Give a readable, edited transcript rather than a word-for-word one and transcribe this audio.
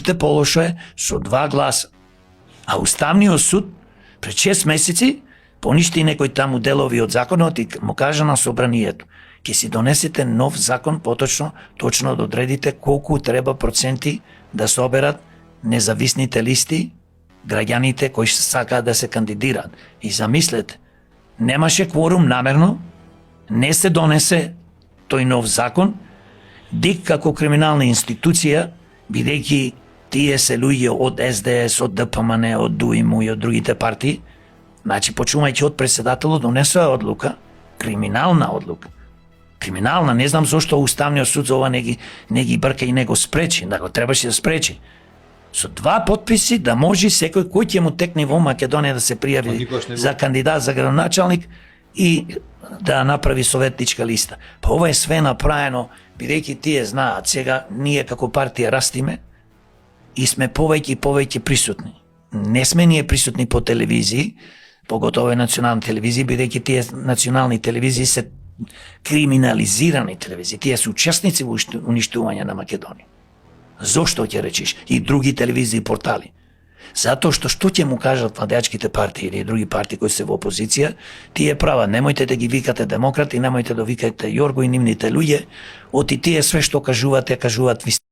уште полошо е со 2 гласа. А Уставниот суд пред 6 месеци поништи некои таму делови од законот и му кажа на собранието: ќе си донесете нов закон, поточно, точно да одредите колку треба проценти да соберат независните листи, граѓаните кои сакаат да се кандидираат. И замислете, немаше кворум намерно, не се донесе тој нов закон, ДИК како криминална институција, бидејќи тие се луѓе од СДС, од ДПМН, од ДУИМУ и од другите партии, значи почнувајќи од председателот донесоа одлука, криминална одлука. Криминална, не знам зошто Уставниот суд за ова не ги брка и не го спречи, да го требаше да спречи. Со 2 подписи да може секој кој ќе му текне во Македонија да се пријави за кандидат за градоначалник и да направи советничка листа. Па ова е све направено, бидејќи тие знаат сега ние како партија растиме и сме повеќе и повеќе присутни. Не сме ние присутни по телевизии, поготово национални телевизии, бидејќи тие национални телевизии се криминализирани телевизии. Тие се учесници во уништување на Македонија. Зошто ќе речиш? И други телевизии и портали. Затоа што ќе му кажат владеачките партии или други партии кои се во опозиција, тие права, немојте да ги викате демократи, немојте да викате Јорго и нивните луѓе, оти тие све што кажуваат, кажуваат